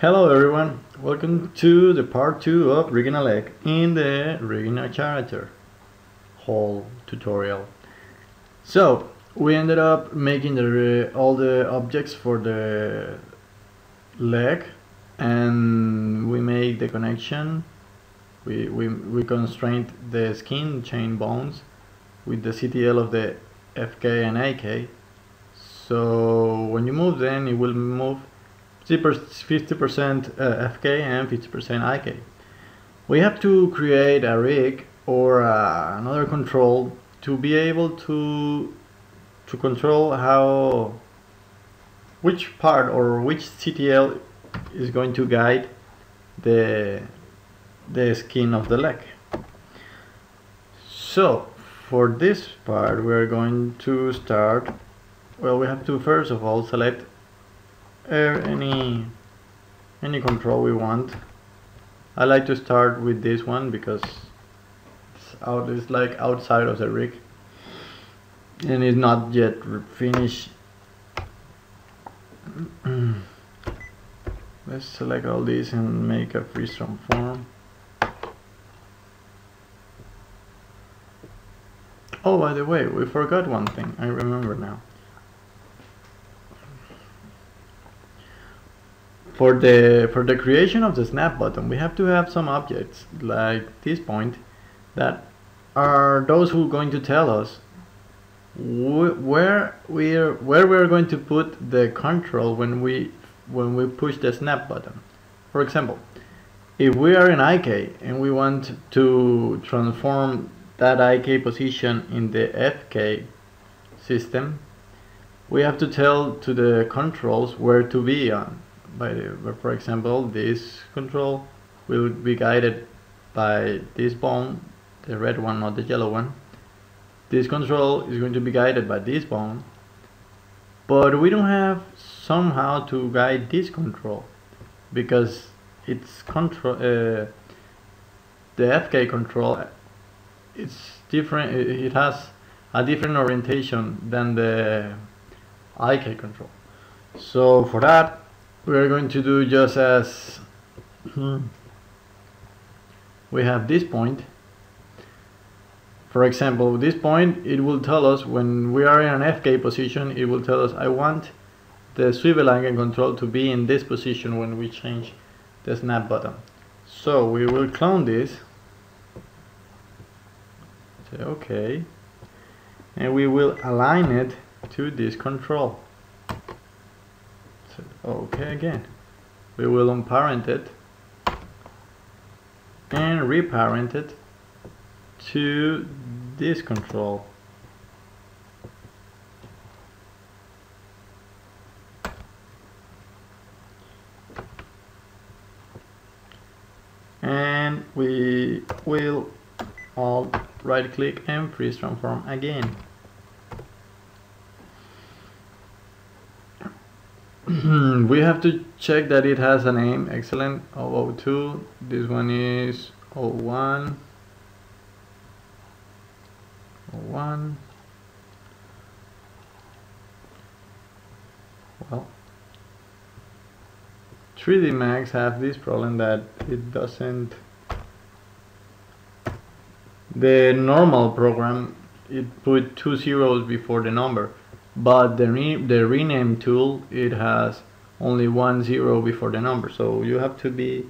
Hello everyone, welcome to the part 2 of rigging a leg in the rigging a character whole tutorial. So we ended up making all the objects for the leg, and we made the connection. We constrained the skin chain bones with the CTL of the FK and AK. So when you move, then it will move 50% FK and 50% IK. We have to create a rig or another control to be able to control which part or which CTL is going to guide the skin of the leg. So for this part we are going to start. Well, we have to first of all select any control we want. I like to start with this one because it's like outside of the rig and it's not yet finished. Let's select all these and make a freeze transform. Oh, by the way, we forgot one thing. I remember now. For the creation of the snap button, we have to have some objects like this point that are those who are going to tell us where we're going to put the control when we push the snap button. For example, if we are in IK and we want to transform that IK position in the FK system, we have to tell to the controls where to be on. For example, this control will be guided by this bone, the red one, not the yellow one. This control is going to be guided by this bone, but we don't have somehow to guide this control because it's the FK control. It's different. It has a different orientation than the IK control. So for that, we are going to do just as we have this point. For example, this point, it will tell us when we are in an FK position, it will tell us I want the swivel angle control to be in this position when we change the snap button. So we will clone this, say OK, and we will align it to this control. OK again. We will unparent it and reparent it to this control. And we will alt right click and freeze transform again. We have to check that it has a name. Excellent. 002. This one is 01. 01. Well, 3D Max have this problem that it doesn't. The normal program, it put 2 zeros before the number, but the rename tool, it has only 1 0 before the number, so you have to be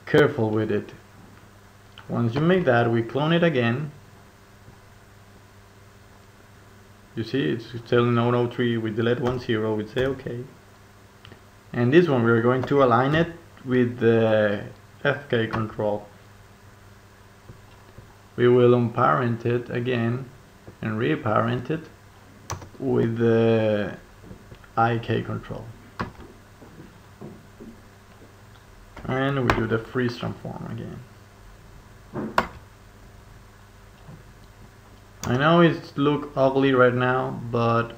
careful with it. Once you make that, we clone it again. You see it's telling 003, we delete 1 0, we say OK. And this one we're going to align it with the FK control. We will unparent it again and reparent it with the IK control, and we do the freeze transform again. I know it looks ugly right now, but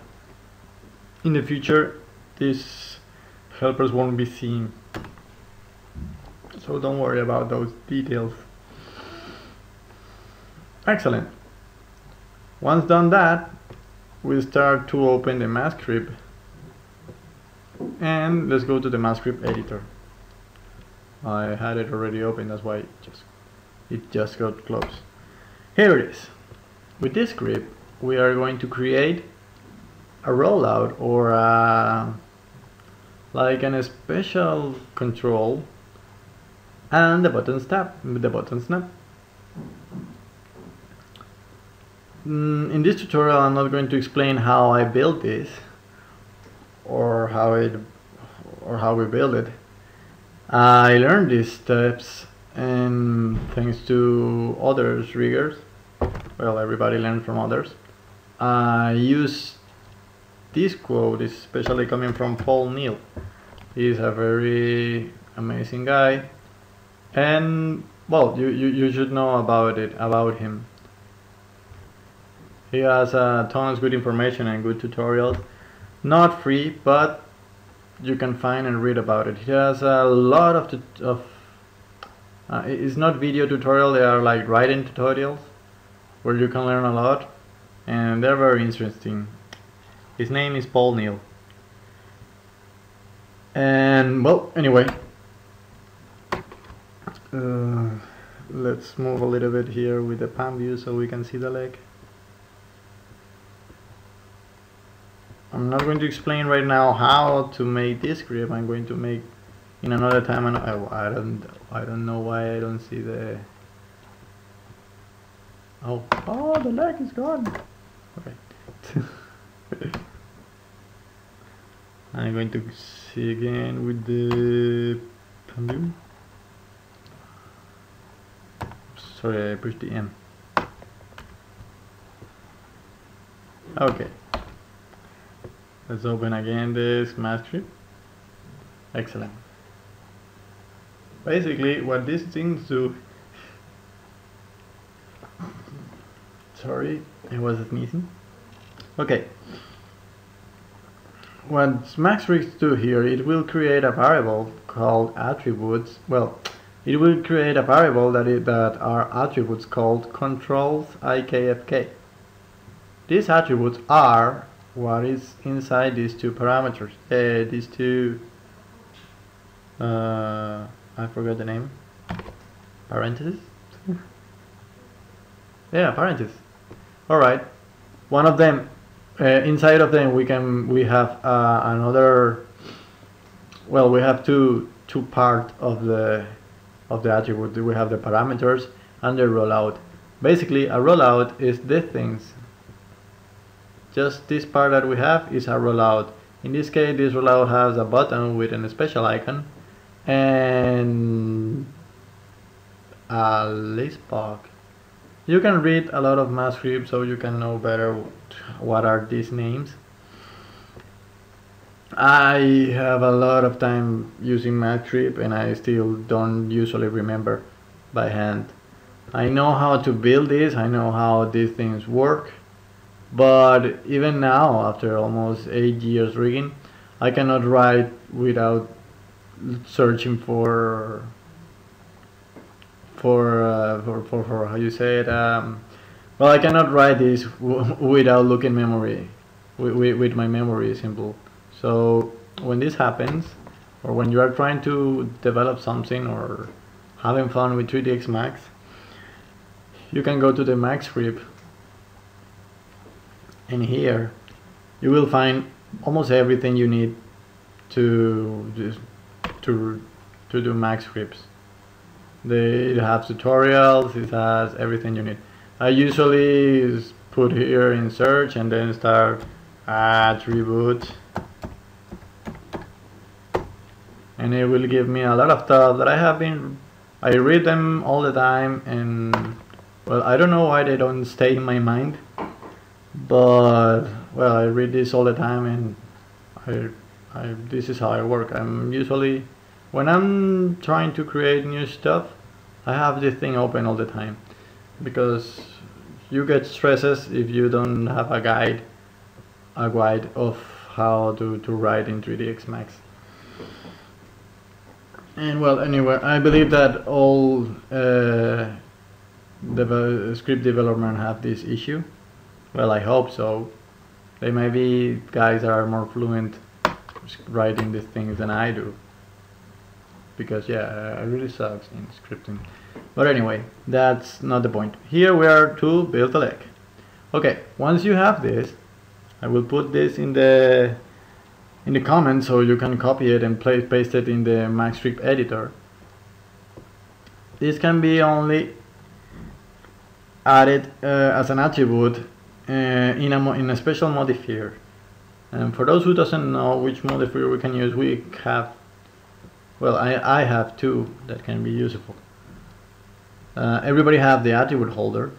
in the future these helpers won't be seen, so don't worry about those details. Excellent. Once done that, we start to open the mask script, and let's go to the mask script editor. I had it already open, that's why it just got closed. Here it is. With this script we are going to create a rollout or like a special control and the button snap. In this tutorial I'm not going to explain how I built this or how we build it. I learned these steps and thanks to others riggers. Well, everybody learns from others. I use this quote, is especially coming from Paul Neal. He's a very amazing guy, and well, you should know about him. He has tons of good information and good tutorials, not free, but you can find and read about it. He has a lot of it's not video tutorial, they are like writing tutorials where you can learn a lot, and they're very interesting. His name is Paul Neal. And well, anyway, let's move a little bit here with the pan view so we can see the leg. I'm not going to explain right now how to make this script. I'm going to make in another time. And I don't know why I don't see the. Oh, the leg is gone. Okay. I'm going to see again with the pan. Sorry, I pushed the M. Okay. Let's open again this mask script. Excellent. Basically, what these things do. Sorry, I was sneezing. Okay. What mask scripts do here, it will create a variable called attributes. Well, it will create a variable that are attributes called controls IKFK. These attributes are what is inside these two parameters. These two, I forgot the name. Parentheses? Yeah, parentheses. Alright. One of them, inside of them we have another, well, we have two parts of the attribute. We have the parameters and the rollout. Basically, a rollout is these things. Just this part that we have is a rollout. In this case, this rollout has a button with a special icon and a list box. You can read a lot of mask scripts so you can know better what are these names. I have a lot of time using mask script and I still don't usually remember by hand. I know how to build this, I know how these things work. But even now, after almost 8 years rigging, I cannot write without searching for how you say it. Well, I cannot write this without looking memory, with my memory simple. So when this happens, or when you are trying to develop something or having fun with 3ds Max, you can go to the Max script. And here you will find almost everything you need to do Max scripts. It has tutorials, it has everything you need. I usually put here in search and then start attribute, and it will give me a lot of stuff that I read them all the time, and well, I don't know why they don't stay in my mind. But well, I read this all the time, and this is how I work. I'm usually, when I'm trying to create new stuff, I have this thing open all the time, because you get stresses if you don't have a guide of how to write in 3ds Max. And well, anyway, I believe that all script development have this issue. Well, I hope so. They may be guys that are more fluent writing these things than I do. because yeah, I really sucks in scripting. But anyway, that's not the point. Here we are to build a leg. Okay, once you have this, I will put this in the comments so you can copy it and paste it in the MaxScript editor. This can be only added as an attribute in a special modifier. And for those who doesn't know which modifier we can use, we have, well, I have two that can be useful. Everybody have the attribute holder,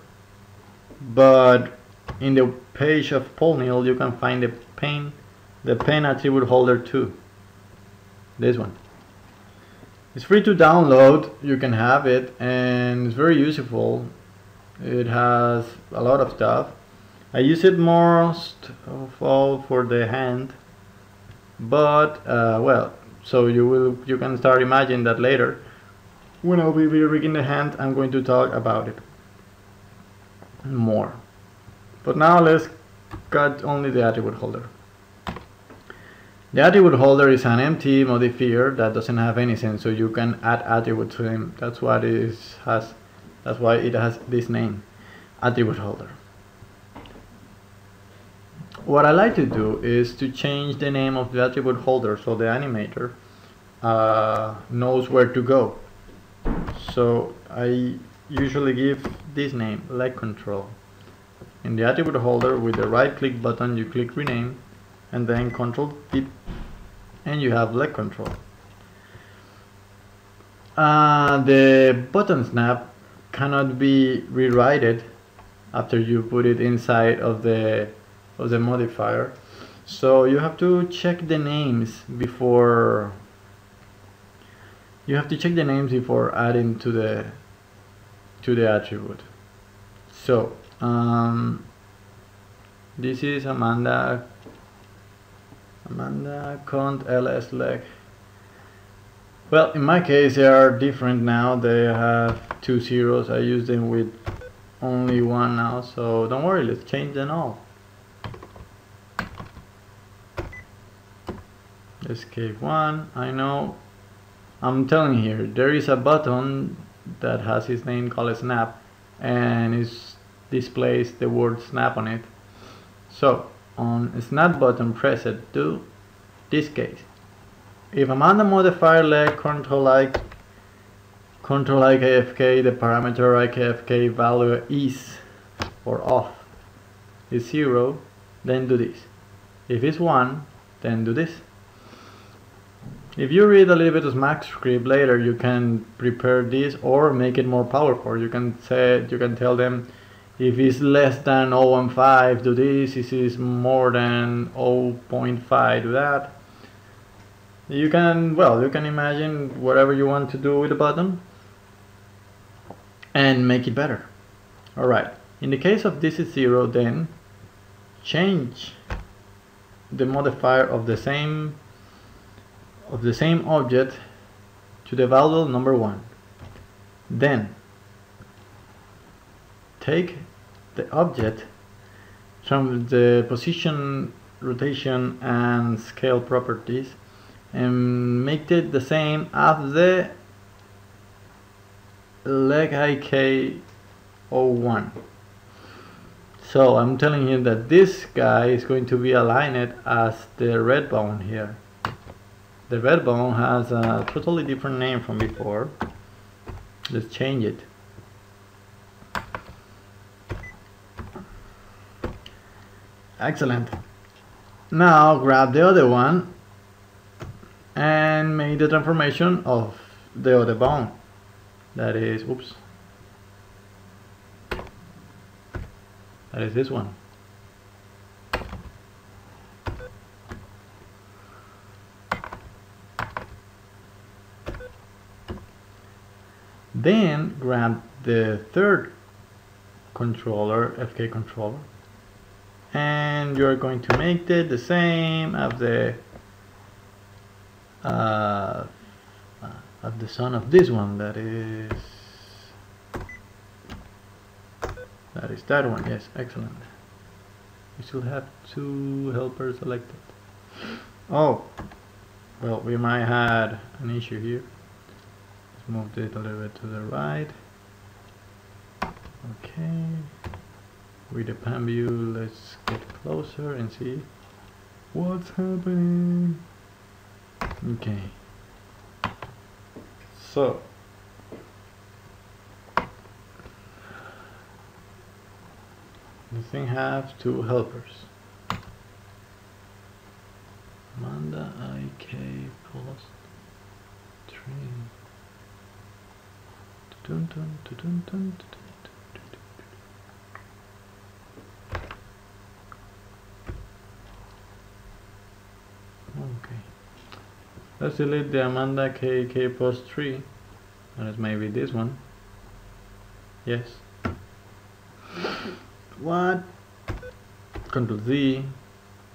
but in the page of Polnil you can find the pen attribute holder too. This one. It's free to download, you can have it, and it's very useful. It has a lot of stuff. I use it most of all for the hand, but well, so you can start imagining that later when I'll be rigging the hand. I'm going to talk about it more, but now let's cut only the attribute holder. The attribute holder is an empty modifier that doesn't have any sense, so you can add attribute to him. That's why it has this name, attribute holder. What I like to do is to change the name of the attribute holder so the animator knows where to go. So I usually give this name, leg control. In the attribute holder, with the right click button you click rename and then Control D and you have leg control. The button snap cannot be rewritten after you put it inside of the modifier, so you have to check the names before adding to the attribute. So this is Amanda cont ls leg. Well, in my case they are different now. They have 2 zeros. I use them with only one now, so don't worry, let's change them all. Escape 1. I know, I'm telling here, there is a button that has its name called snap, and it displays the word snap on it. So on snap button, press it to this case. If Amanda modifier leg control IKFK, the parameter IKFK value is or off is 0, then do this. If it's 1, then do this. If you read a little bit of MaxScript later, you can prepare this or make it more powerful. You can tell them, if it's less than 0.15, do this. If it's more than 0.5, do that. You can imagine whatever you want to do with the button and make it better. Alright, in the case of this is 0, then change the modifier of the same object to the value number 1. Then take the object from the position, rotation and scale properties and make it the same as the leg IK01. So I'm telling you that this guy is going to be aligned as the red bone here. The red bone has a totally different name from before. Let's change it. Excellent. Now grab the other one and make the transformation of the other bone. That is, oops, that is this one. Then grab the third controller, FK controller, and you're going to make it the same as the son of this one. That is that one. Yes, excellent. We still have 2 helpers selected. Oh, well, we might have an issue here. move it a little bit to the right. Okay, with the pan view, let's get closer and see what's happening. Okay, so the thing has two helpers. Amanda IK plus 3. Dun, dun, dun, dun, dun, dun. Okay, let's delete the Amanda KK plus 3, and it's maybe this one. Yes. What? Control Z.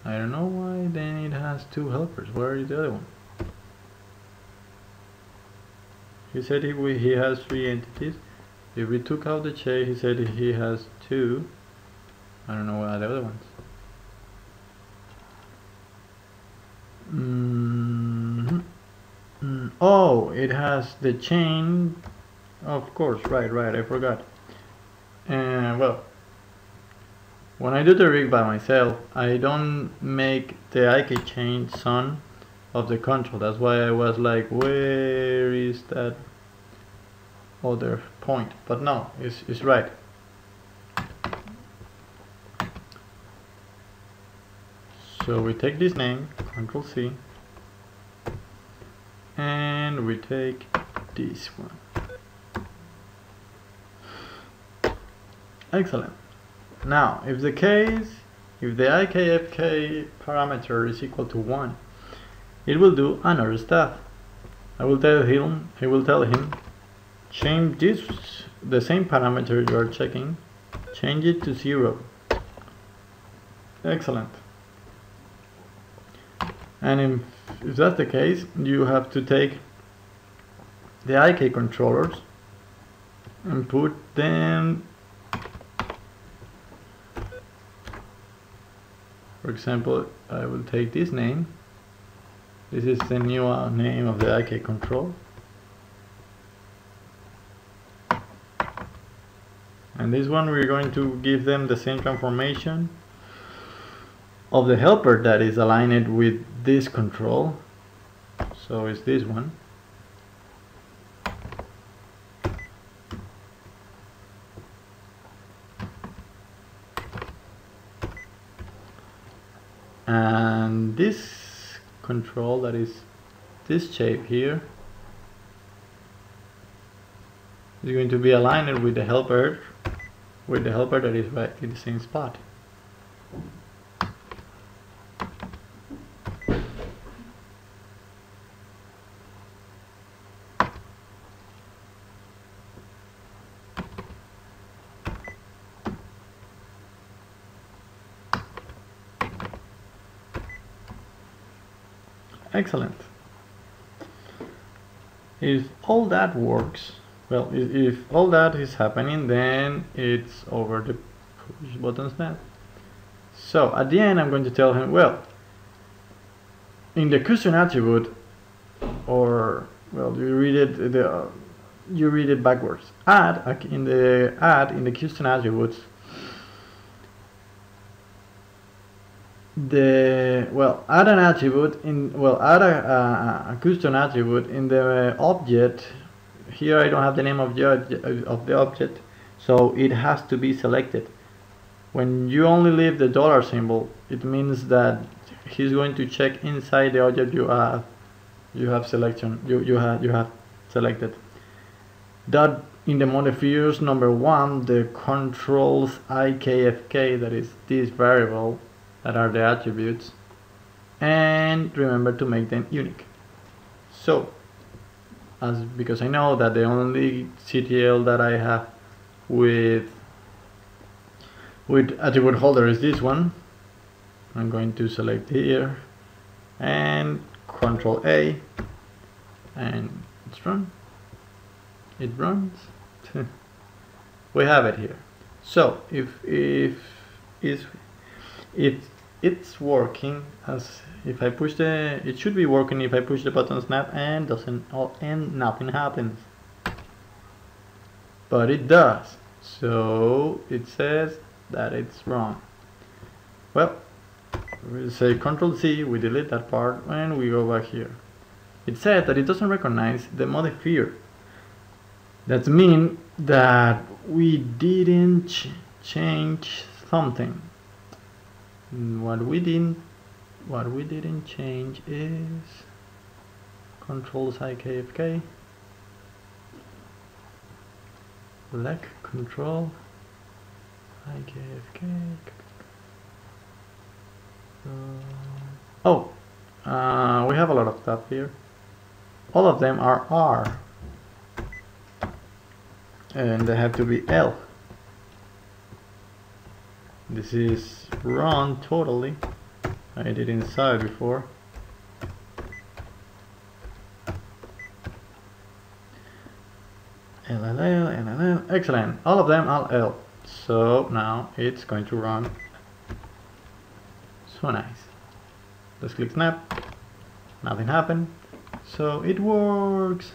I don't know why then it has two helpers. Where is the other one? He said he has 3 entities. If we took out the check, he said he has 2. I don't know what are the other ones. Oh, it has the chain. Of course, right, I forgot. Well, when I do the rig by myself, I don't make the IK chain son of the control. That's why I was like, where is that other point? But no, it's right. So we take this name, Control C, and we take this one. Excellent. Now, if the IKFK parameter is equal to 1, it will do another stuff. I will tell him, change this, the same parameter you are checking, change it to 0. Excellent. And if that's the case, you have to take the IK controllers and put them, for example, I will take this name. This is the new name of the IK control. And this one we're going to give them the same transformation of the helper that is aligned with this control. So it's this one. And this control, that is this shape here, is going to be aligned with the helper that is right in the same spot. Excellent. If all that works, well, if all that is happening, then it's over the push button snap. So at the end, I'm going to tell him, well, in the custom attribute, or well, you read it backwards. Add in the custom attributes. Add an attribute add a custom attribute in the object. Here I don't have the name of the object, so it has to be selected. When you only leave the dollar symbol, it means that he's going to check inside the object you have selected. That in the modifiers number 1, the controls IKFK, that is this variable, that are the attributes, and remember to make them unique. So, because I know that the only CTL that I have with attribute holder is this one, I'm going to select here and Control A, and it's run. It runs. We have it here. So if it's working, as if I push it should be working if I push the button snap and nothing happens. but it does. So it says that it's wrong. Well, we'll say Control C, we delete that part, and we go back here. It says that it doesn't recognize the modifier. That means that we didn't change something. What we didn't change is Control IKFK. Select Control IKFK. We have a lot of stuff here. All of them are R, and they have to be L. This is wrong totally. I did inside before. LLL, excellent. All of them are L. So now it's going to run. So nice. Let's click snap. Nothing happened. So it works.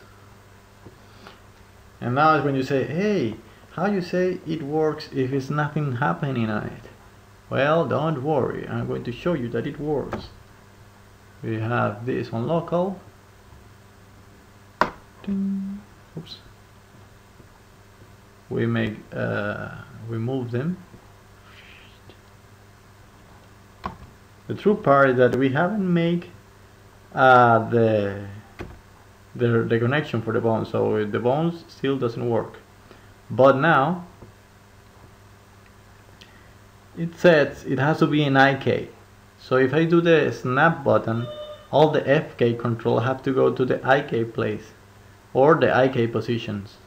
And now is when you say, hey, how you say it works if it's nothing happening on it? Well, don't worry, I'm going to show you that it works. We have this on local. Ding. Oops. We move them. The true part is that we haven't made the connection for the bones, so the bones still doesn't work. But now it says it has to be in IK. So if I do the snap button, all the FK control have to go to the IK place or the IK positions.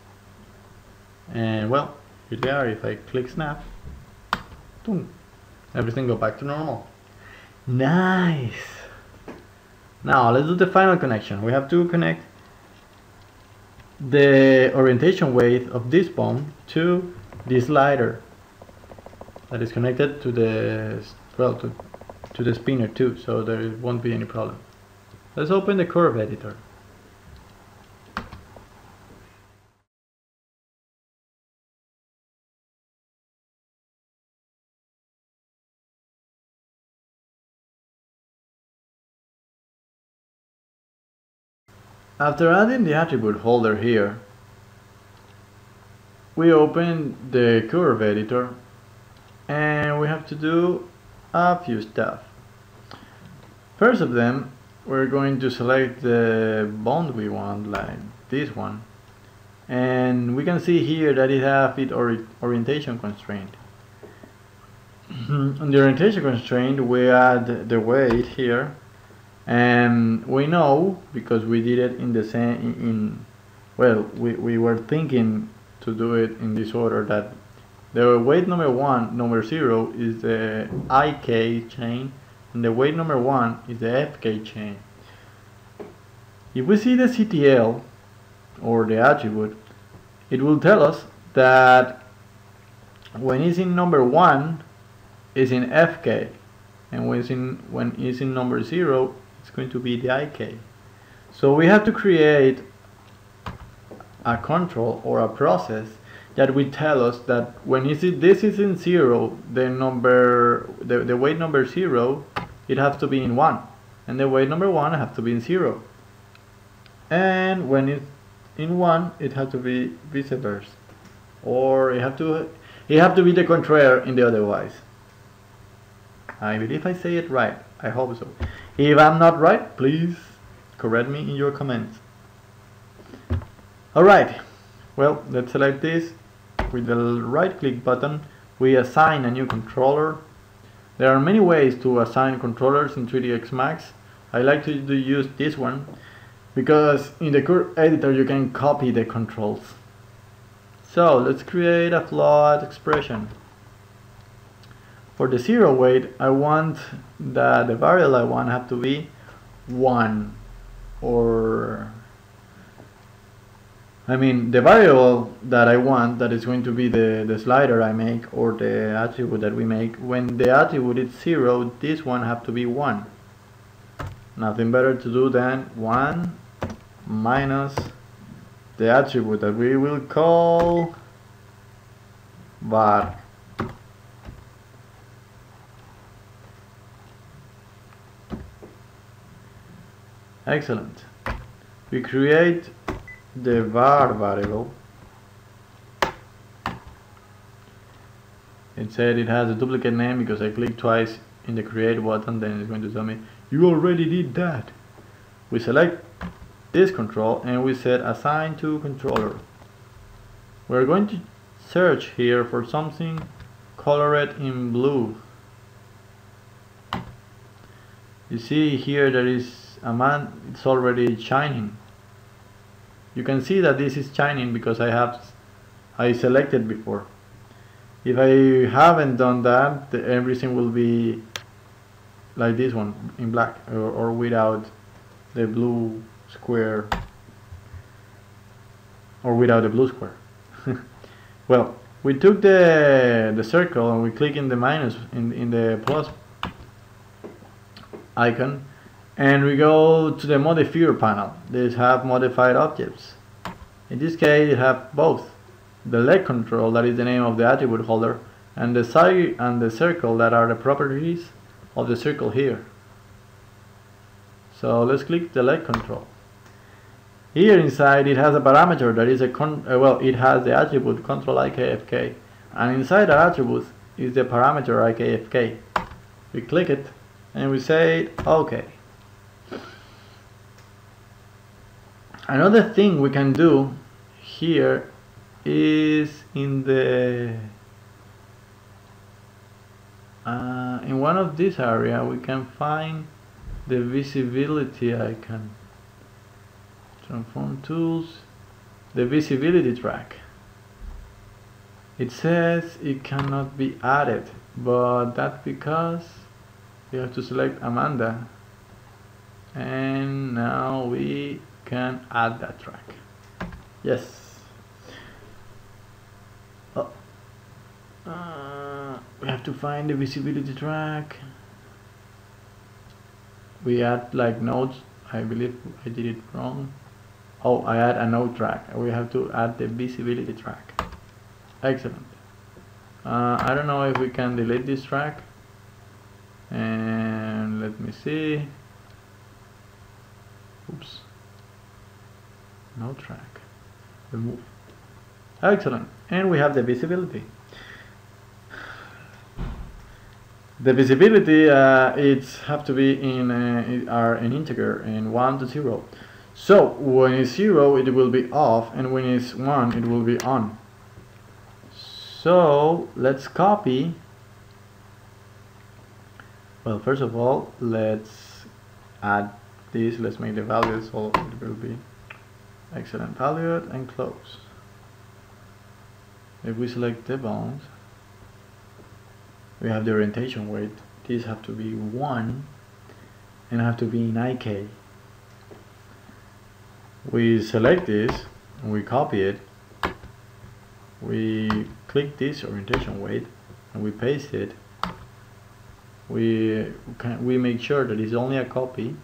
And well, here they are. If I click snap, boom, everything go back to normal. Nice. Now let's do the final connection. We have to connect the orientation weight of this bone to this slider that is connected to the to the spinner too, so there won't be any problem. Let's open the curve editor. After adding the attribute holder here, we open the curve editor and we have to do a few stuff. First of them, we're going to select the bond we want, like this one, and we can see here that it has its orientation constraint. On the orientation constraint, we add the weight here. And we know, because we did it in the same, we were thinking to do it in this order, that the weight number 0 is the IK chain, and the weight number 1 is the FK chain. If we see the CTL, or the attribute, it will tell us that when it's in number 1, it's in FK, and when it's in number 0, it's going to be the IK. So we have to create a control or a process that will tell us that when this is in 0, the weight number 0, it has to be in 1, and the weight number 1 has to be in 0, and when it's in 1, it has to be vice versa, or it have to be the contrary in the otherwise. I believe I say it right. I hope so. If I'm not right, please correct me in your comments. Alright, well, let's select this. With the right click button, we assign a new controller. There are many ways to assign controllers in 3ds Max. I like to use this one because in the curve editor you can copy the controls. So let's create a float expression. For the 0 weight, I want that the variable I want have to be 1, or the variable that I want, that is going to be the slider I make, or the attribute that we make. When the attribute is 0, this one have to be 1. Nothing better to do than 1 minus the attribute that we will call var. Excellent. We create the var variable. It said it has a duplicate name because I clicked twice in the create button, then it's going to tell me you already did that. We select this control and we set assign to controller. We're going to search here for something colored in blue. You see here there is a man, it's already shining. You can see that this is shining because I selected before. If I haven't done that, everything will be like this one in black or without the blue square, or without the blue square. Well, we took the circle and we click in the minus in the plus icon, and we go to the modifier panel. These have modified objects. In this case, you have both the leg control, that is the name of the attribute holder, and the side and the circle, that are the properties of the circle here. So let's click the leg control. Here inside it has a parameter that is it has the attribute control ikfk, and inside that attribute is the parameter ikfk. We click it and we say OK. Another thing we can do here is in the in one of this area we can find the visibility icon. Transform tools, the visibility track. It says it cannot be added, but that's because we have to select Amanda, and now we can add that track. Yes. We have to find the visibility track. We add like nodes. I believe I did it wrong. Oh, I add a node track. We have to add the visibility track. Excellent. I don't know if we can delete this track. And let me see. Oops. Node track. Remove. Excellent. And we have the visibility. The visibility it's have to be in an integer in 1 to 0. So when it's 0 it will be off, and when it's 1 it will be on. So let's copy. Well, first of all, let's add this. Let's make the value so it will be excellent, valued, and close. If we select the bound, we have the orientation weight. These have to be 1 and have to be in IK. We select this and we copy it. We click this orientation weight and we paste it. We make sure that it's only a copy.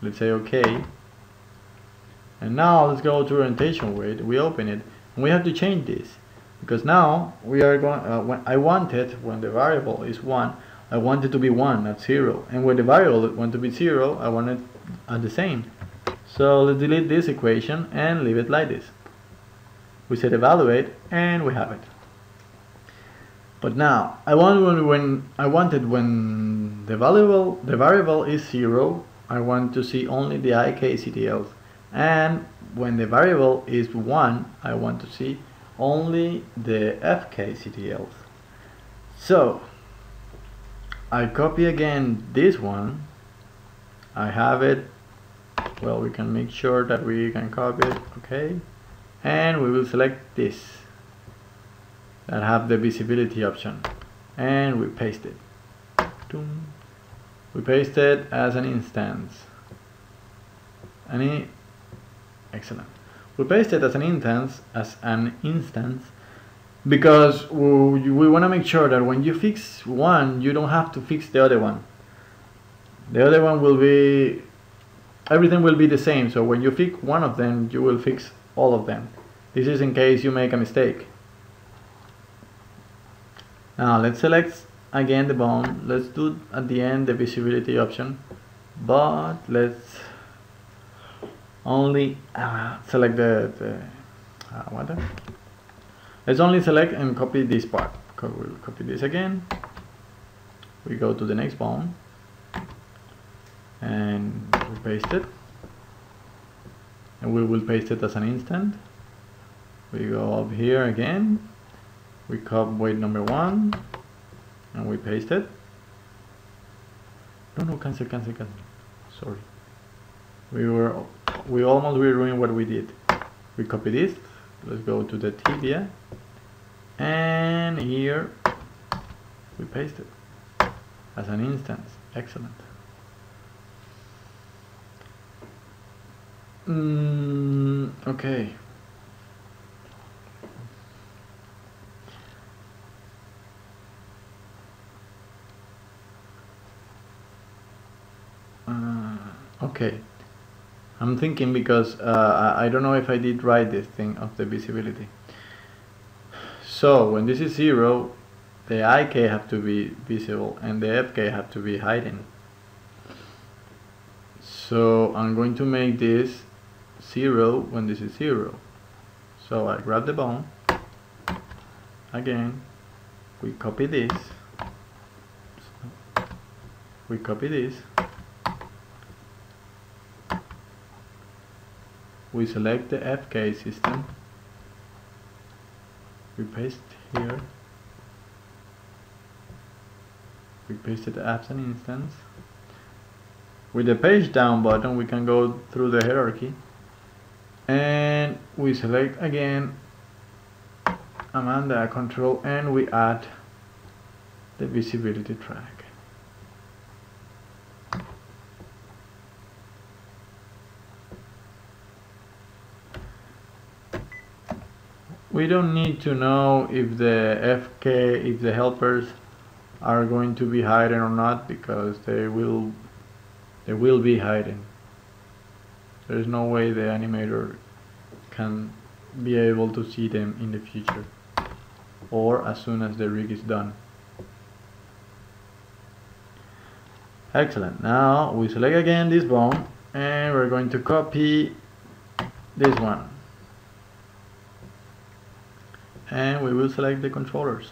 Let's say OK. And now let's go to orientation weight. We open it and we have to change this, because now we are going when the variable is 1, I want it to be 1, not 0, and when the variable want to be 0, I want it at the same. So let's delete this equation and leave it like this. We set evaluate and we have it. But now I want when the variable is 0, I want to see only the ikctls, and when the variable is 1, I want to see only the fkctls. So I copy again this one. I have it. Well, we can make sure that we can copy it. Okay, and we will select this that have the visibility option, and we paste it. We paste it as an instance. Excellent. We paste it as an instance because we want to make sure that when you fix one, you don't have to fix the other one. The other one will be, everything will be the same. So when you fix one of them, you will fix all of them. This is in case you make a mistake. Now let's select again the bone. Let's do at the end the visibility option, but let's only select the what? Let's only select and copy this part. We'll copy this again. We go to the next bone and we paste it, and we will paste it as an instant. We go up here again, we copy weight number 1 and we paste it. No, cancel, sorry, we almost ruined what we did. We copy this, let's go to the tibia, and here we paste it as an instance. Excellent. Okay. Okay. I'm thinking because I don't know if I did right this thing of the visibility. So when this is 0, the IK have to be visible and the FK have to be hiding. So I'm going to make this 0 when this is 0. So I grab the bone, again, we copy this, we select the FK system, we paste here, we paste it as an instance. With the page down button we can go through the hierarchy and we select again Amanda control and we add the visibility track. We don't need to know if the FK, if the helpers are going to be hidden or not, because they will be hiding. There's no way the animator can be able to see them in the future or as soon as the rig is done. Excellent. Now we select again this bone and we're going to copy this one and we will select the controllers.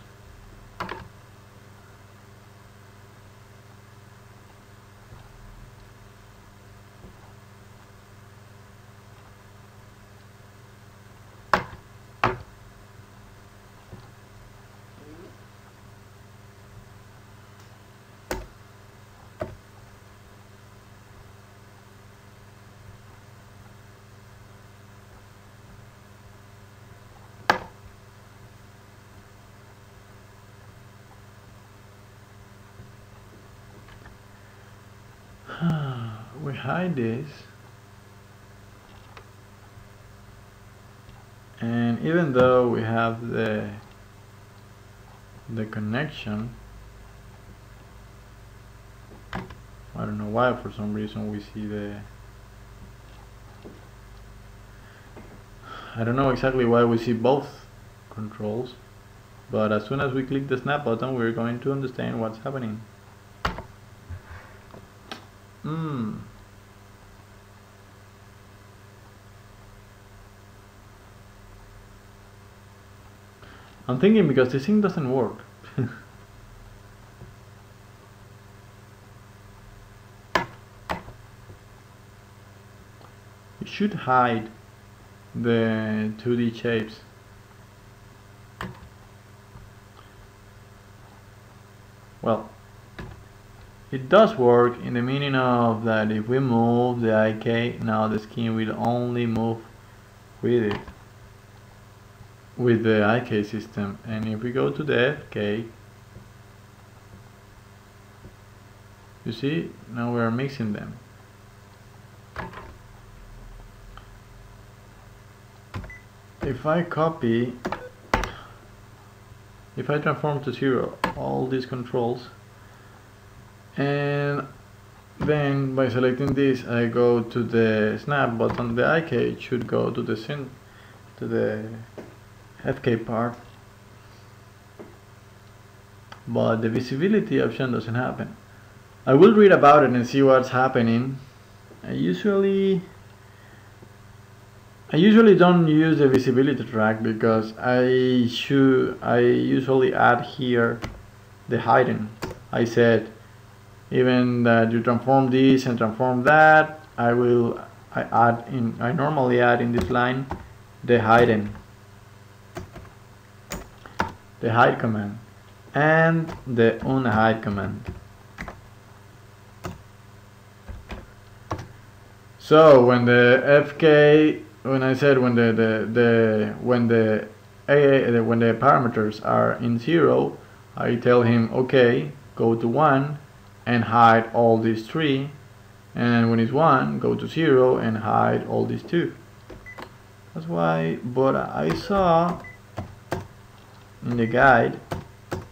We hide this, and even though we have the connection, I don't know why, for some reason we see I don't know exactly why we see both controls, but as soon as we click the snap button we're going to understand what's happening. I'm thinking because this thing doesn't work. It should hide the 2D shapes. Well, it does work in the meaning of that if we move the IK, now the skin will only move with it, with the IK system, and if we go to the FK, you see, now we are mixing them. If I copy, if I transform to 0 all these controls, and then by selecting this I go to the snap button, the IK should go to the FK part, but the visibility option doesn't happen. I will read about it and see what's happening. I usually don't use the visibility track because I usually add here the hidden. I said even that you transform this and transform that, I normally add in this line the hide command and the unhide command. So when the FK, when the parameters are in 0, I tell him okay, go to 1 and hide all these 3, and when it's 1, go to 0 and hide all these 2. That's why, but I saw in the guide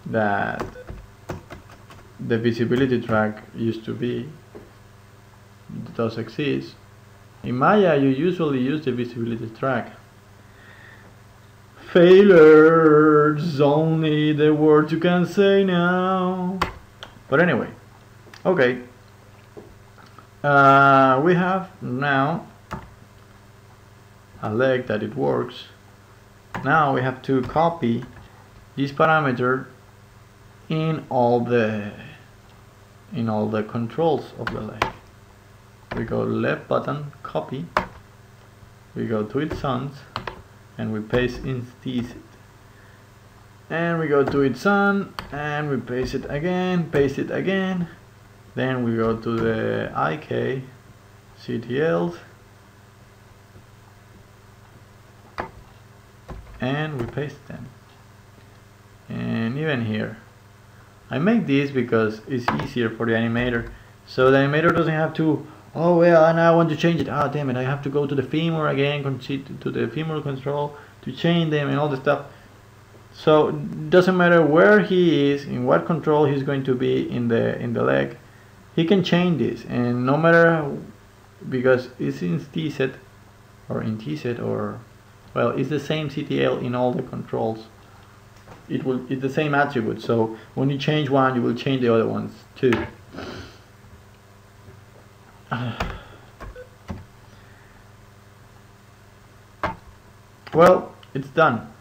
that the visibility track used to be, it does exist. In Maya you usually use the visibility track. Failures, only the words you can say now. But anyway, okay, we have now a leg that it works. Now we have to copy this parameter in all the controls of the leg. We go left button, copy, we go to its sons and we paste instance it, and we go to its son and we paste it again, then we go to the IK CTLs and we paste them. And even here I make this because it's easier for the animator, so the animator doesn't have to, oh well, and I want to change it, damn it, I have to go to the femur again, to the femoral control to change them and all the stuff. So it doesn't matter where he is, in what control he's going to be in the leg, he can change this, and no matter, because it's in TSET or well, it's the same CTL in all the controls. It's the same attribute, so when you change one you will change the other ones too. Well, it's done.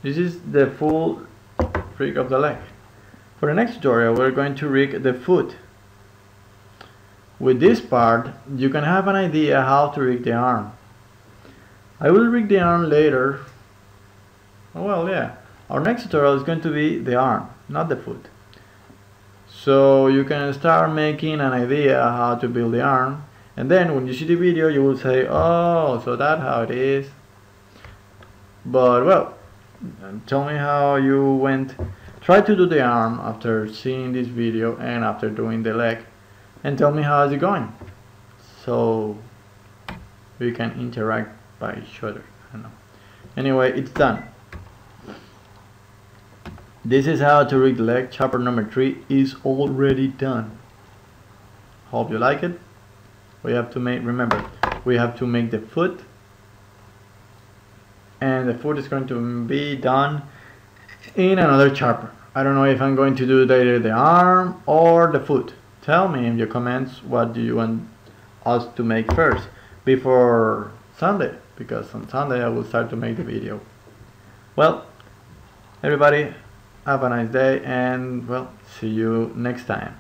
This is the full rig of the leg. For the next tutorial we're going to rig the foot. With this part you can have an idea how to rig the arm. I will rig the arm later. Oh well, yeah. Our next tutorial is going to be the arm, not the foot. So you can start making an idea how to build the arm, and then when you see the video you will say, oh, so that's how it is. But well, tell me how you went. Try to do the arm after seeing this video and after doing the leg, and tell me how is it going, so we can interact by each other. I don't know. Anyway, it's done. This is how to rig the leg. Chapter number 3 is already done. Hope you like it. We have to make, remember, we have to make the foot, and the foot is going to be done in another chapter. I don't know if I'm going to do either the arm or the foot. Tell me in your comments what do you want us to make first before Sunday, because on Sunday I will start to make the video. Well, everybody, have a nice day, and well, see you next time.